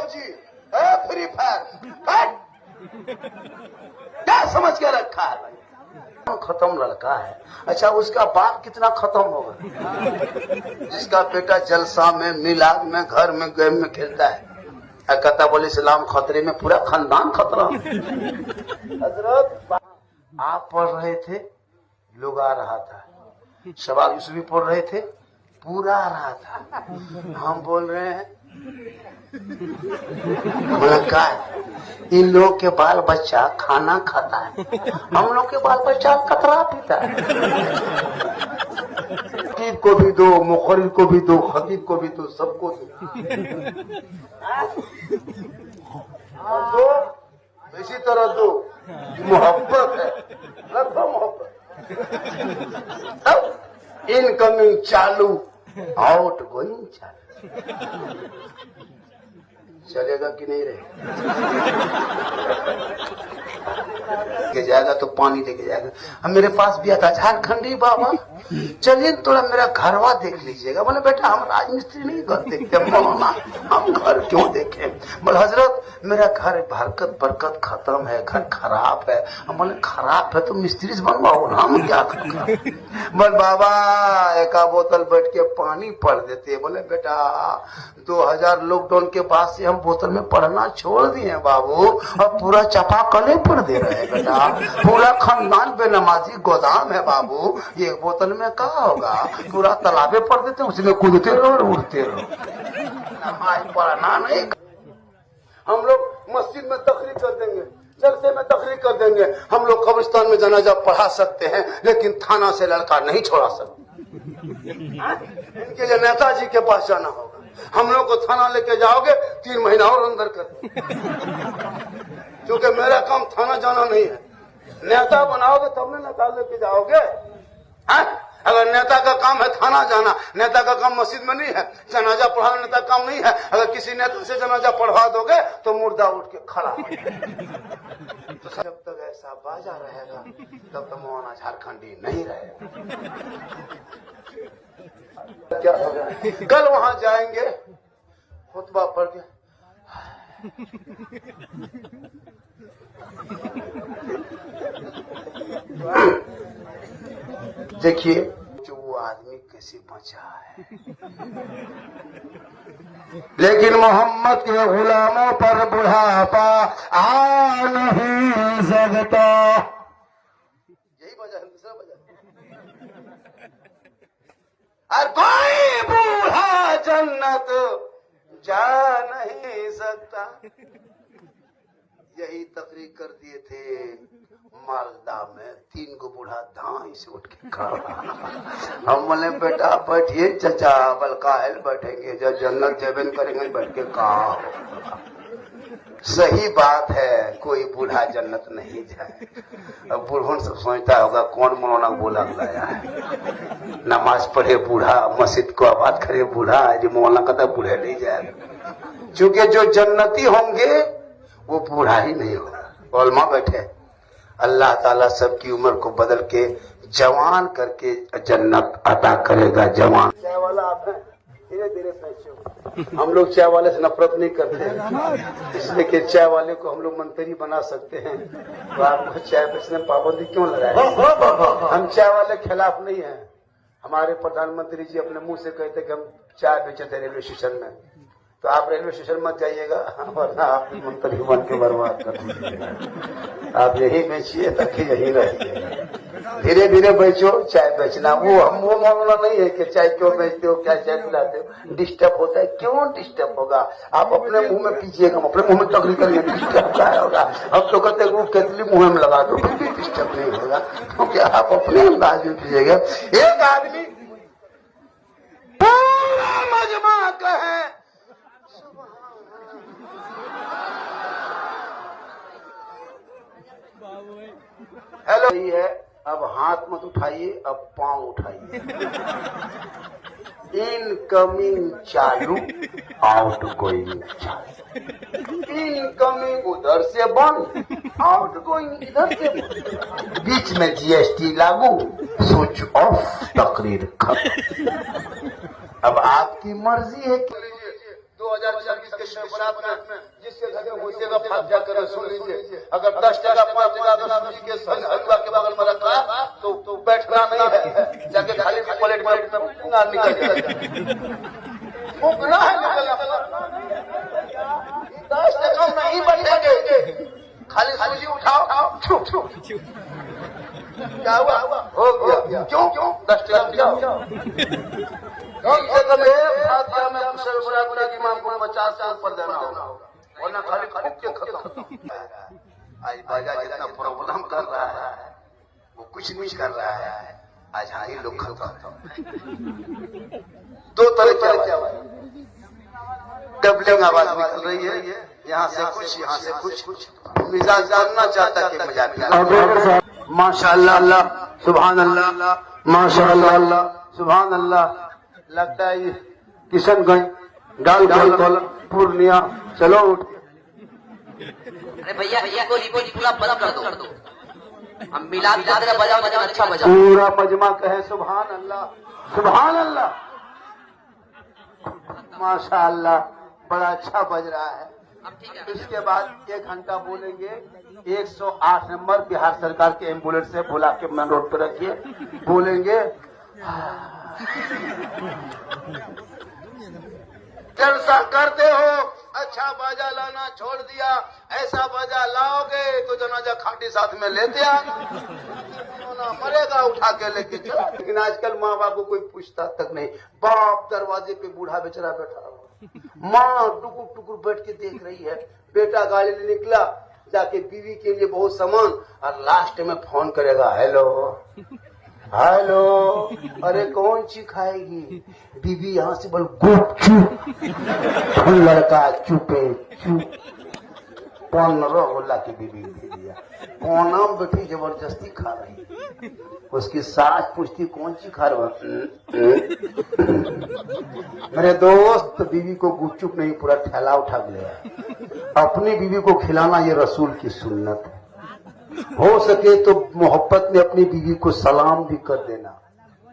PUBG, free fire, क्या समझ के रखा है भाई? खत्म लड़का है। अच्छा, उसका बाप कितना खत्म होगा? जिसका बेटा जलसा में, मिलाद में, घर में, गेम में खेलता है, कहता बोले इस्लाम खतरे में, पूरा खानदान खतरा। हजरत आप पढ़ रहे थे, लोग आ रहा था, सवाल यूसुफी पढ़ रहे थे, पूरा आ रहा था, हम बोल रहे हैं बोला इन लोग के बाल बच्चा खाना खाता है, हम लोग के बाल बच्चा कतरा पीता है। खतीब को भी दो, मुखर्रिर को भी दो, खतीब को भी दो, सबको दो। दो इसी तरह दो, मोहब्बत है, रखो मोहब्बत। अब इनकमिंग चालू, आउट गोइंग चालू। चलेगा कि नहीं रहेगा? के जाएगा तो पानी लेके जाएगा। अब मेरे पास भी आता झारखंडी बाबा, चलिए थोड़ा मेरा घरवा देख लीजिएगा। बोले बेटा हम राजमिस्त्री नहीं घर देखते, मौलाना हम घर क्यों देखें? बोले हजरत मेरा घर बरकत बरकत खत्म है, घर खराब है। हम बोले खराब है तो मिस्त्री से बनवाओ ना, हम क्या करें? बोले बाबा एक बोतल बैठ के पानी पढ़ देते। बोले बेटा 2000 लॉकडाउन के बाद से हम बोतल में पढ़ना छोड़ दिए बाबू, अब पूरा चापाकले पढ़ दे रहे हैं बेटा, पूरा खानदान बेनमाजी गोदाम है बाबू, ये बोतल में कहा होगा, पूरा तालाबे पढ़ देते, उसमें कूदते रहो और उड़ते रहो, नमाज पढ़ना नहीं। हम लोग मस्जिद में तकरीर कर देंगे, जलसे में तकरीर कर देंगे, हम लोग कब्रिस्तान में जनाजा पढ़ा सकते हैं, लेकिन थाना से लड़का नहीं छोड़ा सकते। इनके लिए नेताजी के पास जाना होगा। हम लोग को थाना लेके जाओगे 3 महीना और अंदर कर, क्योंकि मेरा काम थाना जाना नहीं है। नेता बनाओगे तब ना नेता लेके जाओगे। अगर नेता का काम है थाना जाना, नेता का काम मस्जिद में नहीं है, जनाजा पढ़ाना नेता काम नहीं है। अगर किसी नेता से जनाजा पढ़वा दोगे तो मुर्दा उठ के खड़ा हो जाएगा। तो जब तक ऐसा बाजा रहेगा तब तक मौलाना झारखंडी नहीं रहेगा। क्या होगा? कल वहां जाएंगे, खुतबा पढ़ के देखिए जो वो आदमी कैसे बचा है, लेकिन मोहम्मद के गुलामों पर बुढ़ापा आ नहीं सकता। यही वजह है, दूसरा वजह। और कोई बूढ़ा जन्नत जा नहीं सकता। यही तकरीर कर दिए थे मालदा में, 3 गो बूढ़ा धाई से उठ के खड़ा। हम बोले बेटा बैठिए चचा, बलकायल बैठेंगे, जब जन्नत जबन करेंगे बैठ के कहा। सही बात है, कोई बूढ़ा जन्नत नहीं जाए। अब बूढ़ों सब सोचता होगा कौन मौलाना बोला लाया है, नमाज पढ़े बूढ़ा, मस्जिद को आबाद करे बूढ़ा, जो मौलाना कहता बूढ़े नहीं जाएगा। क्योंकि जो जन्नती होंगे वो बूढ़ा ही नहीं होगा। उलमा बैठे, अल्लाह ताला सबकी उम्र को बदल के जवान करके जन्नत अता करेगा। जवान चाय वाला आप हैं, धीरे धीरे हम लोग चाय वाले से नफरत नहीं करते हैं, इसलिए कि चाय वाले को हम लोग मंत्री बना सकते हैं। तो आपको चाय बेचने पाबंदी क्यों लगाए? हम चाय वाले खिलाफ नहीं है। हमारे प्रधानमंत्री जी अपने मुंह से कहते कि हम चाय बेचे थे रेलवे स्टेशन में, तो आप रेलवे स्टेशन मत जाइएगा, वरना आप मंत्री बन के बर्बाद कर दीजिएगा। आप यही बेचिए ताकि यही रहिए, धीरे धीरे बेचो। चाय बेचना वो मामला नहीं है कि चाय क्यों बेचते हो, क्या चाय पिलाते हो, डिस्टर्ब होता है। क्यों डिस्टर्ब होगा? आप अपने मुंह में पीजिएगा, अपने मुंह में तकलीफ करिए, डिस्टर्ब क्या होगा? अब तो कहते वो केतली मुंह में लगा दो, फिर भी डिस्टर्ब नहीं होगा, क्योंकि आप अपने अंदाज में पीजिएगा। एक आदमी पूरा मजमा कहे हेलो ही है, अब हाथ मत उठाइए, अब पांव उठाइए। इनकमिंग चालू, आउट गोइंग चालू। इनकमिंग उधर से बंद, आउट गोइंग इधर से बंद। बीच में जीएसटी लागू, स्विच ऑफ, तकरीर खत्म। अब आपकी मर्जी है कि 2000 2026 के शब बरात में जिसके घर में घुसेगा फातिहा करें। सुन लीजिए, अगर 10 टका 5 टका अगर सूजी के संग हलवा के बगल में रखा तो बैठना नहीं है, जाके खाली प्लेट में ना निकल फूकना है, निकलना 10 टका नहीं बैठेंगे, खाली सूजी उठाओ छू छू क्या हुआ हो गया, क्यों 10 टका कम से कम एक फातिहा में शब बरात के इमाम को 50 से ऊपर देना होगा, वरना खाली फूक के खत्म। आज बाजा जितना प्रोग्राम कर रहा है वो कुछ नहीं कर रहा है, आज हाँ ही लोग खत्म। 2 तरह क्या डबलिंग आवाज निकल रही है, यहाँ से कुछ यहाँ से कुछ, मिजाज जानना चाहता कि मजाक। माशाअल्लाह सुभान अल्लाह, माशाअल्लाह सुभान अल्लाह। लगता है ये किशनगंज गाल पूर्णिया, चलो उठ। अरे भैया पूरा बंद कर दो, हम मिलाद बजाओ मजा अच्छा बजा। पूरा मजमा कहे सुभान अल्लाह सुभान अल्लाह, माशाअल्लाह बड़ा अच्छा बज रहा है। इसके बाद 1 घंटा बोलेंगे, 108 नंबर बिहार सरकार के एम्बुलेंस से बुला के मेन रोड पर रखिए, बोलेंगे जलसा करते हो, अच्छा बाजा लाना छोड़ दिया, ऐसा बाजा लाओगे तो जनाजा खाटी साथ में लेते आना, मरेगा उठा के लेके चला। लेकिन आजकल माँ बाप को कोई पूछता तक नहीं, बाप दरवाजे पे बूढ़ा बेचारा बैठा हुआ, माँ टुकुर टुकुर बैठ के देख रही है, बेटा गाड़ी में निकला जाके बीवी के लिए बहुत सामान, और लास्ट में फोन करेगा, हेलो हेलो, अरे कौन सी खाएगी बीबी, यहाँ से बोल गुप चुप, लड़का चुपे चुप, 15 गोला की बीबी दे दिया, कोनाम बेटी जबरदस्ती खा रही, उसकी सास पूछती कौन सी खा रहा। मेरे दोस्त बीवी को गुपचुप नहीं पूरा ठेला उठा लिया, अपनी बीवी को खिलाना ये रसूल की सुन्नत है, हो सके तो मोहब्बत में अपनी बीवी को सलाम भी कर देना।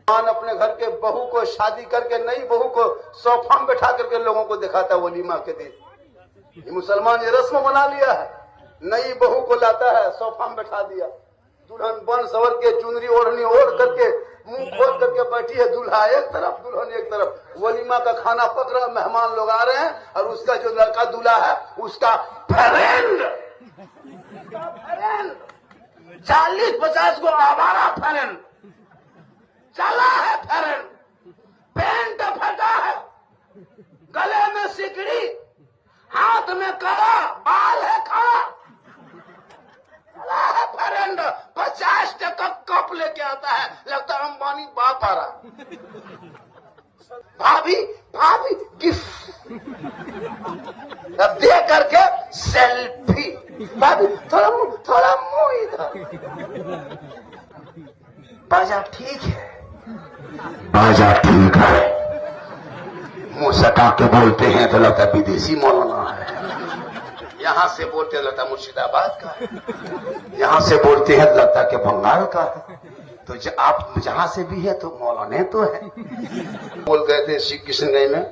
अपने घर के बहू को शादी करके नई बहू को सोफा में बैठा करके लोगों को दिखाता है वलीमा के दिन, ये मुसलमान ये रस्म बना लिया है, नई बहू को लाता है सोफा में बैठा दिया, दुल्हन बन सवर के चुनरी ओढ़नी ओढ़ करके मुंह खोल करके बैठी है, दूल्हा एक तरफ दुल्हन एक तरफ, वलीमा का खाना पक रहा, मेहमान लोग आ रहे हैं, और उसका जो लड़का दूल्हा है उसका फ्रेंड 40-50 को आवारा फ्रेंड चला है, फ्रेंड पेंट फटा है, गले में सिकड़ी, हाथ में कड़ा, बाल है खड़ा, चला है फ्रेंड, 50 टका कप लेके आता है, लगता है अंबानी बाप आ रहा, भाभी भाभी गिफ्ट, अब दे करके सेल्फी, भाभी थोड़ा मुंह इधर, बाजा ठीक है, बाजा ठीक है, मुंह सटा के बोलते हैं तो लगता विदेशी मौलाना है, यहाँ से बोलते लगता मुर्शिदाबाद का है, यहाँ से बोलते हैं लगता के बंगाल का है, तो आप जहाँ से भी है तो मौलाने तो है। बोल गए थे श्री किशनगंज में,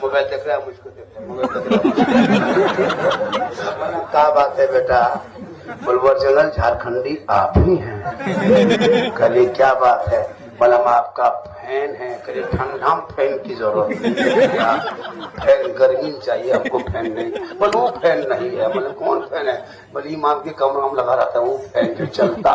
मोबाइल देख रहा है, मुझको देख रहा है, मोबाइल देख रहा है, क्या बात है बेटा, बुलवर जंगल झारखंडी आप ही हैं, कल क्या बात है, बोला हम आपका फैन है, करीब ठंडा फैन की जरूरत है, फैन गर्मी में चाहिए हमको, फैन नहीं, बोले वो फैन नहीं है, बोले कौन फैन है, बोले इमाम के कमरा में लगा रहता है वो फैन जो चलता